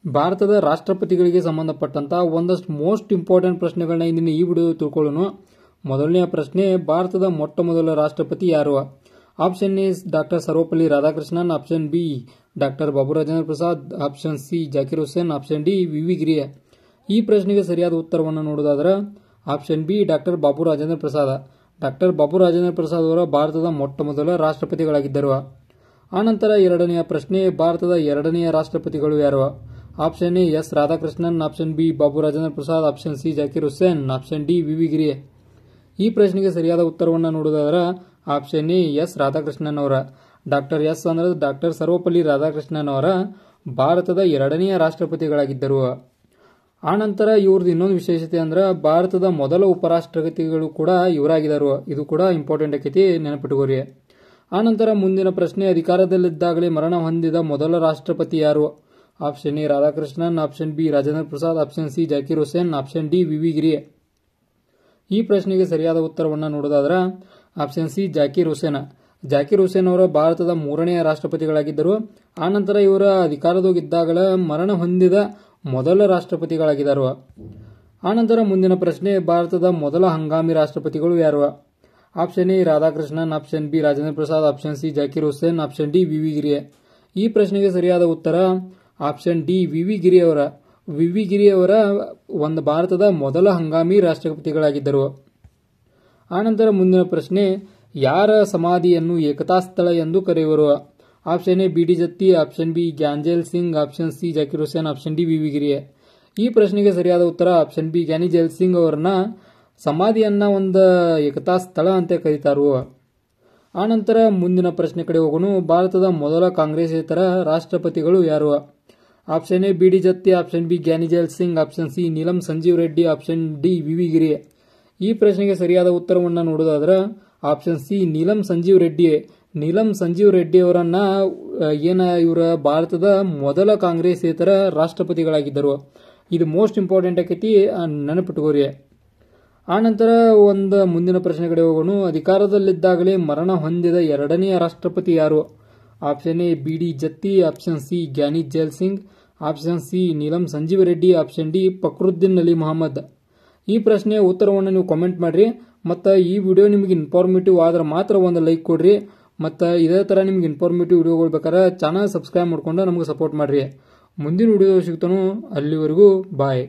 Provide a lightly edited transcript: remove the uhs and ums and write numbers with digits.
ಭಾರತದ ರಾಷ್ಟ್ರಪತಿಗಳಿಗೆ ಸಂಬಂಧಪಟ್ಟಂತ ಒಂದಷ್ಟು ಮೋಸ್ಟ್ ಇಂಪಾರ್ಟೆಂಟ್ ಪ್ರಶ್ನೆಗಳನ್ನ ಇಂದಿನ ಈ ವಿಡಿಯೋ ತಿಳ್ಕೊಳ್ಳೋಣ. ಮೊದಲನೆಯ ಪ್ರಶ್ನೆ, ಭಾರತದ ಮೊಟ್ಟ ಮೊದಲ ರಾಷ್ಟ್ರಪತಿ ಯಾರು? Option A doctor Sarvepalli Radhakrishnan, option B doctor Babu Rajendra Prasad, option C Zakir Hussain, option D V Giri. ಈ ಪ್ರಶ್ನೆಗೆ ಸರಿಯಾದ ಉತ್ತರವನ್ನು ನೋಡೋದಾದ್ರೆ option B doctor Babu Rajendra Prasad. Doctor Babu Rajendra Prasad ಅವರ ಭಾರತದ ಮೊಟ್ಟ ಮೊದಲ ರಾಷ್ಟ್ರಪತಿಗಳಾಗಿದ್ದರು. ಆನಂತರ ಎರಡನೆಯ ಪ್ರಶ್ನೆ, ಭಾರತದ ಎರಡನೆಯ ರಾಷ್ಟ್ರಪತಿಗಳು ಯಾರು? Option A S Radhakrishnan, option B Babu Rajendra Prasad, option C Zakir Hussain, option D V Giri. ಈ ಪ್ರಶ್ನೆಗೆ ಸರಿಯಾದ ಉತ್ತರವನ್ನು ನೋಡೋದಾದ್ರೆ ಆಪ್ಷನ್ ಎ ಎಸ್ ರಾಧಾಕೃಷ್ಣನ್ ಅವರ. ಡಾಕ್ಟರ್ ಎಸ್ ಅಂದ್ರೆ ಡಾಕ್ಟರ್ ಸರ್ವಪಲ್ಲಿ ರಾಧಾಕೃಷ್ಣನ್ ಅವರ ಭಾರತದ ಎರಡನೆಯ ರಾಷ್ಟ್ರಪತಿಗಳಾಗಿದ್ದರು. ಆನಂತರ ಇವ್ರದ್ದು ಇನ್ನೊಂದು ವಿಶೇಷತೆ ಅಂದ್ರೆ ಭಾರತದ ಮೊದಲ ಉಪರಾಷ್ಟ್ರಪತಿಗಳು ಕೂಡ ಇವರಾಗಿದ್ದರು. ಇದು ಕೂಡ ಇಂಪಾರ್ಟೆಂಟ್ ಆಕೈತಿ, ನೆನಪಿಟ್ಟುಕೋರಿ. ಆನಂತರ ಮುಂದಿನ ಪ್ರಶ್ನೆ, ಅಧಿಕಾರದಲ್ಲಿದ್ದಾಗಲೇ ಮರಣ ಹೊಂದಿದ ಮೊದಲ ರಾಷ್ಟ್ರಪತಿ ಯಾರು? Option A Radhakrishnan, option B Rajendra Prasad, option C Zakir Hussain, option D V Giri. ಈ ಪ್ರಶ್ನೆಗೆ ಸರಿಯಾದ ಉತ್ತರವನ್ನು ನೋಡೋದಾದ್ರೆ ಆಪ್ಷನ್ ಸಿ ಜಾಕಿರ್ ಹುಸೇನ್. ಜಾಕಿರ್ ಹುಸೇನ್ ಅವರು ಭಾರತದ ಮೂರನೆಯ ರಾಷ್ಟ್ರಪತಿಗಳಾಗಿದ್ದರು. ಆನಂತರ ಇವರ ಅಧಿಕಾರದೊಳಗಿದ್ದಾಗಲೇ ಮರಣ ಹೊಂದಿದ ಮೊದಲ ರಾಷ್ಟ್ರಪತಿಗಳಾಗಿದ್ದರು. ಆನಂತರ ಮುಂದಿನ ಪ್ರಶ್ನೆ, ಭಾರತದ ಮೊದಲ ಹಂಗಾಮಿ ರಾಷ್ಟ್ರಪತಿಗಳು ಯಾರು? Option A Radhakrishnan, option B Rajendra Prasad, option C Zakir Hussain, option D V Giri. ಈ ಪ್ರಶ್ನೆಗೆ ಸರಿಯಾದ ಉತ್ತರ ಆಪ್ಷನ್ ಡಿ ವಿ ಗಿರಿ ಅವರ. ವಿ ಗಿರಿ ಅವರ ಒಂದು ಭಾರತದ ಮೊದಲ ಹಂಗಾಮಿ ರಾಷ್ಟ್ರಪತಿಗಳಾಗಿದ್ದರು. ಆನಂತರ ಮುಂದಿನ ಪ್ರಶ್ನೆ, ಯಾರ ಸಮಾಧಿಯನ್ನು ಏಕತಾ ಸ್ಥಳ ಎಂದು ಕರೆಯುವರು? Option A B D Jatti, option B Giani Zail Singh, option C Zakir Hussain, option D V Giri. ಈ ಪ್ರಶ್ನೆಗೆ ಸರಿಯಾದ ಉತ್ತರ ಆಪ್ಷನ್ ಬಿ ಗ್ಯಾನಿಜೇಲ್ ಸಿಂಗ್ ಅವರನ್ನ ಸಮಾಧಿಯನ್ನ ಒಂದು ಏಕತಾ ಸ್ಥಳ ಅಂತ ಕರೀತಾರು. ಆನಂತರ ಮುಂದಿನ ಪ್ರಶ್ನೆ ಕಡೆ ಹೋಗೋಣ. ಭಾರತದ ಮೊದಲ ಕಾಂಗ್ರೆಸ್ಸೇತರ ರಾಷ್ಟ್ರಪತಿಗಳು ಯಾರು? Option A B D Jatti, option B Giani Zail Singh, option C Neelam Sanjiva Reddy, option D V Giri. ಈ ಪ್ರಶ್ನೆಗೆ ಸರಿಯಾದ ಉತ್ತರವನ್ನು ನೋಡೋದಾದ್ರೆ ಆಪ್ಷನ್ ಸಿ ನೀಲಂ ಸಂಜೀವ್ ರೆಡ್ಡಿ. ನೀಲಂ ಸಂಜೀವ್ ರೆಡ್ಡಿ ಅವರನ್ನ ಇವರ ಭಾರತದ ಮೊದಲ ಕಾಂಗ್ರೆಸ್ಸೇತರ ರಾಷ್ಟ್ರಪತಿಗಳಾಗಿದ್ದರು. ಇದು ಮೋಸ್ಟ್ ಇಂಪಾರ್ಟೆಂಟ್ ಆಕೈತಿ, ನೆನಪಿಟ್ಟುಕೋರಿ. ಆನಂತರ ಒಂದು ಮುಂದಿನ ಪ್ರಶ್ನೆ ಕಡೆ ಹೋಗೋಣ. ಅಧಿಕಾರದಲ್ಲಿದ್ದಾಗಲೇ ಮರಣ ಹೊಂದಿದ ಎರಡನೆಯ ರಾಷ್ಟ್ರಪತಿ ಯಾರು? Option A B D Jatti, option C Giani Zail Singh, option C Neelam Sanjiva Reddy, option D Fakhruddin Ali Mohammed. ಈ ಪ್ರಶ್ನೆಯ ಉತ್ತರವನ್ನು ನೀವು ಕಾಮೆಂಟ್ ಮಾಡ್ರಿ. ಮತ್ತು ಈ ವಿಡಿಯೋ ನಿಮಗೆ ಇನ್ಫಾರ್ಮೇಟಿವ್ ಆದ್ರೆ ಮಾತ್ರ ಒಂದು ಲೈಕ್ ಕೊಡ್ರಿ. ಮತ್ತು ಇದೇ ಥರ ನಿಮ್ಗೆ ಇನ್ಫಾರ್ಮೇಟಿವ್ ವಿಡಿಯೋಗಳು ಬೇಕಾದ್ರೆ ಚಾನಲ್ ಸಬ್ಸ್ಕ್ರೈಬ್ ಮಾಡ್ಕೊಂಡು ನಮಗೆ ಸಪೋರ್ಟ್ ಮಾಡ್ರಿ. ಮುಂದಿನ ವಿಡಿಯೋ ಸಿಗ್ತಾನೋ, ಅಲ್ಲಿವರೆಗೂ ಬಾಯ್.